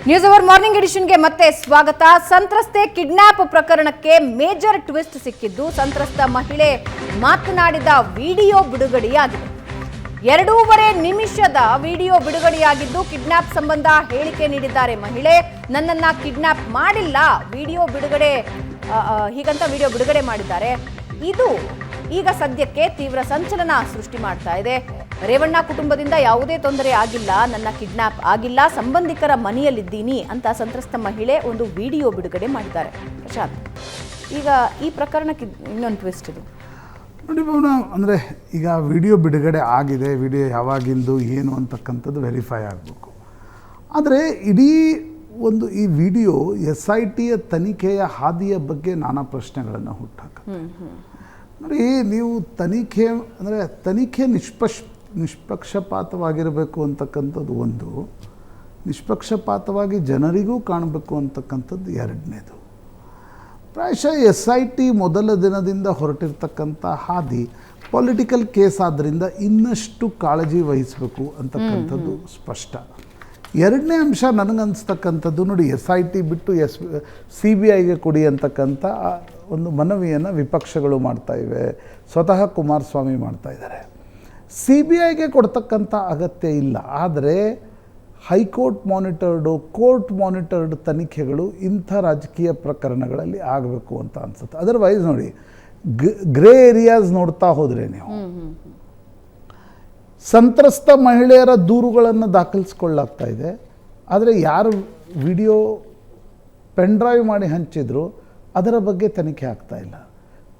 News hour morning ಎಡಿಷನ್ಗೆ ಮತ್ತೆ ಸ್ವಾಗತ. ಸಂತ್ರಸ್ತೆ ಕಿಡ್ನಾಪ್ ಪ್ರಕರಣಕ್ಕೆ ಮೇಜರ್ ಟ್ವಿಸ್ಟ್ ಸಿಕ್ಕಿದ್ದು ಸಂತ್ರಸ್ತ ಮಹಿಳೆ ಮಾತನಾಡಿದ ವಿಡಿಯೋ ಬಿಡುಗಡೆಯಾಗಿದೆ. 2.5 ನಿಮಿಷದ ವಿಡಿಯೋ ಬಿಡುಗಡೆಯಾಗಿದ್ದು ಕಿಡ್ನಾಪ್ ಸಂಬಂಧ ಹೇಳಿಕೆ ನೀಡಿದ್ದಾರೆ ಮಹಿಳೆ. ನನ್ನನ್ನ ಕಿಡ್ನಾಪ್ ಮಾಡಿಲ್ಲ, ವಿಡಿಯೋ ಬಿಡುಗಡೆ ಮಾಡಿದ್ದಾರೆ. ಇದು ಈಗ ಸದ್ಯಕ್ಕೆ ತೀವ್ರ ಸಂಚಲನ ಸೃಷ್ಟಿ ಮಾಡ್ತಾ ಇದೆ. ರೇವಣ್ಣ ಕುಟುಂಬದಿಂದ ಯಾವುದೇ ತೊಂದರೆ ಆಗಿಲ್ಲ, ನನ್ನ ಕಿಡ್ನಾಪ್ ಆಗಿಲ್ಲ, ಸಂಬಂಧಿಕರ ಮನೆಯಲ್ಲಿದ್ದೀನಿ ಅಂತ ಸಂತ್ರಸ್ತ ಮಹಿಳೆ ಒಂದು ವಿಡಿಯೋ ಬಿಡುಗಡೆ ಮಾಡಿದ್ದಾರೆ. ಪ್ರಶಾಂತ್, ಈಗ ಈ ಪ್ರಕರಣಕ್ಕೆ ಇನ್ನೊಂದು ಟ್ವಿಸ್ಟ್ ಇದು ನೋಡಿ ಭವನ, ಅಂದರೆ ಈಗ ವಿಡಿಯೋ ಬಿಡುಗಡೆ ಆಗಿದೆ, ವಿಡಿಯೋ ಯಾವಾಗಿಂದು ಏನು ಅಂತಕ್ಕಂಥದ್ದು ವೆರಿಫೈ ಆಗಬೇಕು. ಆದರೆ ಇಡೀ ಒಂದು ಈ ವಿಡಿಯೋ SITಯ ತನಿಖೆಯ ಹಾದಿಯ ಬಗ್ಗೆ ನಾನಾ ಪ್ರಶ್ನೆಗಳನ್ನು ಹುಟ್ಟಾಕ ನೋಡಿ. ನೀವು ತನಿಖೆ ಅಂದರೆ ತನಿಖೆ ನಿಷ್ಪಕ್ಷಪಾತವಾಗಿರಬೇಕು ಅಂತಕ್ಕಂಥದ್ದು ಒಂದು, ನಿಷ್ಪಕ್ಷಪಾತವಾಗಿ ಜನರಿಗೂ ಕಾಣಬೇಕು ಅಂತಕ್ಕಂಥದ್ದು ಎರಡನೇದು. ಪ್ರಾಯಶಃ SIT ಮೊದಲ ದಿನದಿಂದ ಹೊರಟಿರ್ತಕ್ಕಂಥ ಹಾದಿ ಪೊಲಿಟಿಕಲ್ ಕೇಸ್ ಆದ್ದರಿಂದ ಇನ್ನಷ್ಟು ಕಾಳಜಿ ವಹಿಸಬೇಕು ಅಂತಕ್ಕಂಥದ್ದು ಸ್ಪಷ್ಟ. ಎರಡನೇ ಅಂಶ ನನಗನ್ನಿಸ್ತಕ್ಕಂಥದ್ದು ನೋಡಿ, SIT ಬಿಟ್ಟು CBIಗೆ ಕೊಡಿ ಅಂತಕ್ಕಂಥ ಒಂದು ಮನವಿಯನ್ನು ವಿಪಕ್ಷಗಳು ಮಾಡ್ತಾ ಇವೆ, ಸ್ವತಃ ಕುಮಾರಸ್ವಾಮಿ ಮಾಡ್ತಾ ಇದ್ದಾರೆ. CBIಗೆ ಕೊಡ್ತಕ್ಕಂಥ ಅಗತ್ಯ ಇಲ್ಲ, ಆದರೆ ಹೈಕೋರ್ಟ್ ಮಾನಿಟರ್ಡು, ಕೋರ್ಟ್ ಮಾನಿಟರ್ಡ್ ತನಿಖೆಗಳು ಇಂಥ ರಾಜಕೀಯ ಪ್ರಕರಣಗಳಲ್ಲಿ ಆಗಬೇಕು ಅಂತ ಅನಿಸುತ್ತೆ. ಅದರ್ವೈಸ್ ನೋಡಿ, ಗ್ರೇ ಏರಿಯಾಸ್ ನೋಡ್ತಾ ಹೋದರೆ ನೀವು ಸಂತ್ರಸ್ತ ಮಹಿಳೆಯರ ದೂರುಗಳನ್ನು ದಾಖಲಿಸ್ಕೊಳ್ಳಾಗ್ತಾ ಇದೆ, ಆದರೆ ಯಾರು ವಿಡಿಯೋ ಪೆನ್ಡ್ರೈವ್ ಮಾಡಿ ಹಂಚಿದ್ರು ಅದರ ಬಗ್ಗೆ ತನಿಖೆ ಆಗ್ತಾ ಇಲ್ಲ.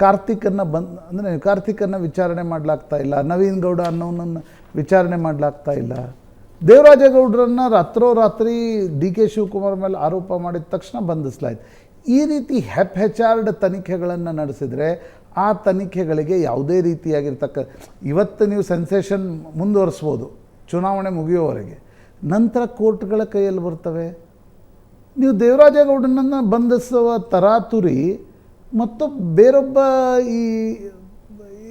ಕಾರ್ತಿಕನ್ನು ವಿಚಾರಣೆ ಮಾಡಲಾಗ್ತಾ ಇಲ್ಲ, ನವೀನ್ ಗೌಡ ಅನ್ನೋನನ್ನು ವಿಚಾರಣೆ ಮಾಡಲಾಗ್ತಾ ಇಲ್ಲ, ದೇವರಾಜೇಗೌಡರನ್ನು ರಾತ್ರೋರಾತ್ರಿ DK ಶಿವಕುಮಾರ್ ಮೇಲೆ ಆರೋಪ ಮಾಡಿದ ತಕ್ಷಣ ಬಂಧಿಸಲಾಯಿತು. ಈ ರೀತಿ ಹೆಚಾರ್ಡ್ ತನಿಖೆಗಳನ್ನು ನಡೆಸಿದರೆ ಆ ತನಿಖೆಗಳಿಗೆ ಯಾವುದೇ ಇವತ್ತು ನೀವು ಸೆನ್ಸೇಷನ್ ಮುಂದುವರಿಸ್ಬೋದು ಚುನಾವಣೆ ಮುಗಿಯೋವರೆಗೆ, ನಂತರ ಕೋರ್ಟ್ಗಳ ಕೈಯಲ್ಲಿ ಬರ್ತವೆ. ನೀವು ದೇವರಾಜೇಗೌಡನನ್ನು ಬಂಧಿಸುವ ತರಾತುರಿ ಮತ್ತು ಬೇರೊಬ್ಬ ಈ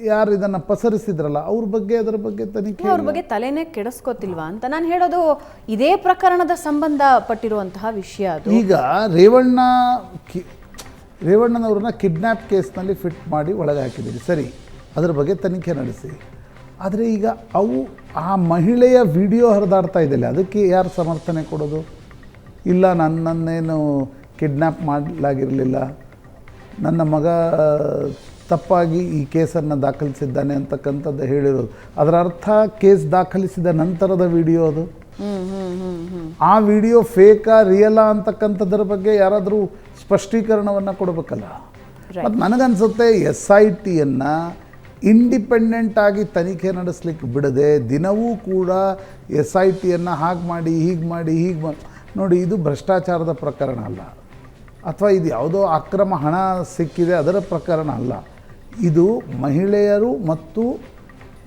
ಯಾರು ಇದನ್ನು ಪಸರಿಸಿದ್ರಲ್ಲ ಅವ್ರ ಬಗ್ಗೆ, ಅದರ ಬಗ್ಗೆ ತನಿಖೆ, ಅವ್ರ ಬಗ್ಗೆ ತಲೆನೇ ಕೆಡಿಸ್ಕೋತಿಲ್ವಾ ಅಂತ ನಾನು ಹೇಳೋದು. ಇದೇ ಪ್ರಕರಣದ ಸಂಬಂಧಪಟ್ಟಿರುವಂತಹ ವಿಷಯ ಅದು. ಈಗ ರೇವಣ್ಣನವ್ರನ್ನ ಕಿಡ್ನ್ಯಾಪ್ ಕೇಸ್ನಲ್ಲಿ ಫಿಟ್ ಮಾಡಿ ಒಳಗೆ ಹಾಕಿದ್ದೀರಿ, ಸರಿ, ಅದರ ಬಗ್ಗೆ ತನಿಖೆ ನಡೆಸಿ. ಆದರೆ ಈಗ ಆ ಮಹಿಳೆಯ ವಿಡಿಯೋ ಹರಿದಾಡ್ತಾ ಇದೆಯಲ್ಲ, ಅದಕ್ಕೆ ಯಾರು ಸಮರ್ಥನೆ ಕೊಡೋದು? ಇಲ್ಲ, ನನ್ನನ್ನೇನು ಕಿಡ್ನ್ಯಾಪ್ ಮಾಡಲಾಗಿರಲಿಲ್ಲ, ನನ್ನ ಮಗ ತಪ್ಪಾಗಿ ಈ ಕೇಸನ್ನು ದಾಖಲಿಸಿದ್ದಾನೆ ಅಂತಕ್ಕಂಥದ್ದು ಹೇಳಿರೋದು. ಅದರ ಅರ್ಥ ಕೇಸ್ ದಾಖಲಿಸಿದ ನಂತರದ ವಿಡಿಯೋ ಅದು. ಆ ವಿಡಿಯೋ ಫೇಕಾ ರಿಯಲಾ ಅಂತಕ್ಕಂಥದ್ರ ಬಗ್ಗೆ ಯಾರಾದರೂ ಸ್ಪಷ್ಟೀಕರಣವನ್ನು ಕೊಡಬೇಕಲ್ಲ. ಮತ್ತು ನನಗನ್ಸುತ್ತೆ SITಯನ್ನು ಇಂಡಿಪೆಂಡೆಂಟ್ ಆಗಿ ತನಿಖೆ ನಡೆಸಲಿಕ್ಕೆ ಬಿಡದೆ ದಿನವೂ ಕೂಡ SITಯನ್ನು ಹಾಗೆ ಮಾಡಿ ಹೀಗೆ ಮಾಡಿ ನೋಡಿ, ಇದು ಭ್ರಷ್ಟಾಚಾರದ ಪ್ರಕರಣ ಅಲ್ಲ, ಅಥವಾ ಇದು ಯಾವುದೋ ಅಕ್ರಮ ಹಣ ಸಿಕ್ಕಿದೆ ಅದರ ಪ್ರಕರಣ ಅಲ್ಲ. ಇದು ಮಹಿಳೆಯರು ಮತ್ತು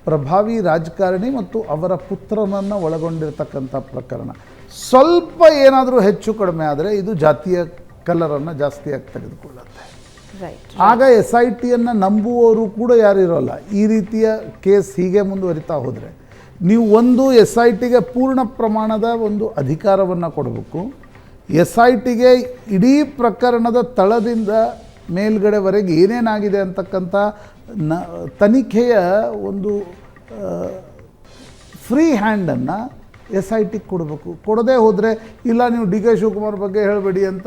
ಪ್ರಭಾವಿ ರಾಜಕಾರಣಿ ಮತ್ತು ಅವರ ಪುತ್ರನನ್ನು ಒಳಗೊಂಡಿರ್ತಕ್ಕಂಥ ಪ್ರಕರಣ. ಸ್ವಲ್ಪ ಏನಾದರೂ ಹೆಚ್ಚು ಕಡಿಮೆ ಆದರೆ ಇದು ಜಾತಿಯ ಕಲರನ್ನು ಜಾಸ್ತಿಯಾಗಿ ತೆಗೆದುಕೊಳ್ಳುತ್ತೆ. ಆಗ SITಯನ್ನು ನಂಬುವವರು ಕೂಡ ಯಾರಿರೋಲ್ಲ. ಈ ರೀತಿಯ ಕೇಸ್ ಹೀಗೆ ಮುಂದುವರಿತಾ ಹೋದರೆ ನೀವು ಒಂದು SITಗೆ ಪೂರ್ಣ ಪ್ರಮಾಣದ ಒಂದು ಅಧಿಕಾರವನ್ನು ಕೊಡಬೇಕು. SITಗೆ ಇಡೀ ಪ್ರಕರಣದ ತಳದಿಂದ ಮೇಲ್ಗಡೆವರೆಗೆ ಏನೇನಾಗಿದೆ ಅಂತಕ್ಕಂಥ ತನಿಖೆಯ ಒಂದು ಫ್ರೀ ಹ್ಯಾಂಡನ್ನು SITಗೆ ಕೊಡಬೇಕು. ಕೊಡದೇ ಹೋದರೆ, ಇಲ್ಲ ನೀವು DK ಶಿವಕುಮಾರ್ ಬಗ್ಗೆ ಹೇಳಬೇಡಿ ಅಂತ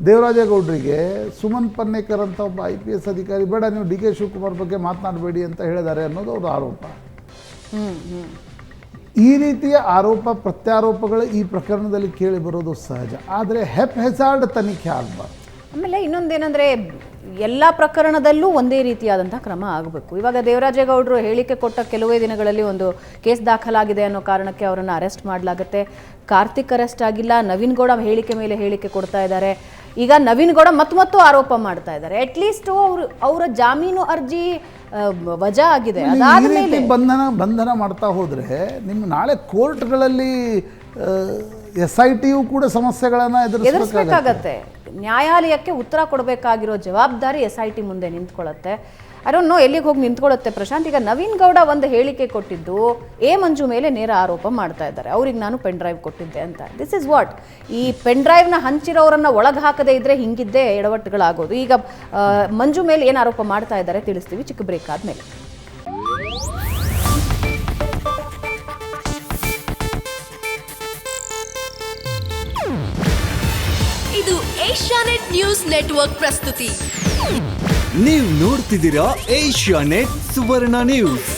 ದೇವರಾಜೇಗೌಡರಿಗೆ ಸುಮನ್ ಪನ್ನೇಕರ್ ಅಂತ ಒಬ್ಬ IPS ಅಧಿಕಾರಿ, ಬೇಡ ನೀವು DK ಶಿವಕುಮಾರ್ ಬಗ್ಗೆ ಮಾತನಾಡಬೇಡಿ ಅಂತ ಹೇಳಿದ್ದಾರೆ ಅನ್ನೋದು ಅವ್ರ ಆರೋಪ. ಈ ರೀತಿಯ ಆರೋಪ ಪ್ರತ್ಯಾರೋಪಗಳು ಈ ಪ್ರಕರಣದಲ್ಲಿ ಕೇಳಿ ಬರೋದು ಸಹಜ, ಆದರೆ ಹೆಚಾರ್ಡ್ ತನಿಖೆ ಆಗಬಾರ್ದು. ಆಮೇಲೆ ಇನ್ನೊಂದೇನೆಂದರೆ ಎಲ್ಲ ಪ್ರಕರಣದಲ್ಲೂ ಒಂದೇ ರೀತಿಯಾದಂಥ ಕ್ರಮ ಆಗಬೇಕು. ಇವಾಗ ದೇವರಾಜೇಗೌಡರು ಹೇಳಿಕೆ ಕೊಟ್ಟ ಕೆಲವೇ ದಿನಗಳಲ್ಲಿ ಒಂದು ಕೇಸ್ ದಾಖಲಾಗಿದೆ ಅನ್ನೋ ಕಾರಣಕ್ಕೆ ಅವರನ್ನು ಅರೆಸ್ಟ್ ಮಾಡಲಾಗುತ್ತೆ. ಕಾರ್ತಿಕ್ ಅರೆಸ್ಟ್ ಆಗಿಲ್ಲ, ನವೀನ್ ಗೌಡ ಹೇಳಿಕೆ ಮೇಲೆ ಹೇಳಿಕೆ ಕೊಡ್ತಾ ಇದ್ದಾರೆ. ಈಗ ನವೀನ್ ಗೌಡ ಮತ್ತು ಆರೋಪ ಮಾಡ್ತಾ ಇದ್ದಾರೆ. ಅಟ್ಲೀಸ್ಟ್ ಅವರ ಜಾಮೀನು ಅರ್ಜಿ ವಜಾ ಆಗಿದೆ. ಅದಾದ್ಮೇಲೆ ಬಂಧನ ಮಾಡ್ತಾ ಹೋದರೆ ನಿಮ್ಮ ನಾಳೆ ಕೋರ್ಟ್ಗಳಲ್ಲಿ SITಯೂ ಕೂಡ ಸಮಸ್ಯೆಗಳನ್ನು ಎದುರಿಸಬೇಕಾಗತ್ತೆ. ನ್ಯಾಯಾಲಯಕ್ಕೆ ಉತ್ತರ ಕೊಡಬೇಕಾಗಿರೋ ಜವಾಬ್ದಾರಿ SIT ಮುಂದೆ ನಿಂತ್ಕೊಳ್ಳುತ್ತೆ. ಐ ಡೋಂಟ್ ನೋ ಎಲ್ಲಿಗೆ ಹೋಗಿ ನಿಂತ್ಕೊಳ್ಳುತ್ತೆ ಪ್ರಶಾಂತ್. ಈಗ ನವೀನ್ ಗೌಡ ಒಂದು ಹೇಳಿಕೆ ಕೊಟ್ಟಿದ್ದು ಮಂಜು ಮೇಲೆ ನೇರ ಆರೋಪ ಮಾಡ್ತಾ ಇದ್ದಾರೆ, ಅವ್ರಿಗೆ ನಾನು ಪೆನ್ ಡ್ರೈವ್ ಕೊಟ್ಟಿದ್ದೆ ಅಂತ. ದಿಸ್ ಇಸ್ ವಾಟ್, ಈ ಪೆನ್ ಡ್ರೈವ್ನ ಹಂಚಿರೋರನ್ನ ಒಳಗೆ ಹಾಕದೇ ಇದ್ರೆ ಹಿಂಗಿದ್ದೇ ಎಡವಟ್ಟುಗಳಾಗೋದು. ಈಗ ಮಂಜು ಮೇಲೆ ಏನು ಆರೋಪ ಮಾಡ್ತಾ ಇದ್ದಾರೆ ತಿಳಿಸ್ತೀವಿ ಚಿಕ್ಕ ಬ್ರೇಕ್ ಆದ್ಮೇಲೆ. ಇದು ಏಷ್ಯಾನೆಟ್ ನ್ಯೂಸ್ ನೆಟ್ವರ್ಕ್ ಪ್ರಸ್ತುತಿ. ನೀವು ನೋಡ್ತಿದ್ದೀರಾ ಏಷ್ಯಾನೆಟ್ ಸುವರ್ಣ ನ್ಯೂಸ್.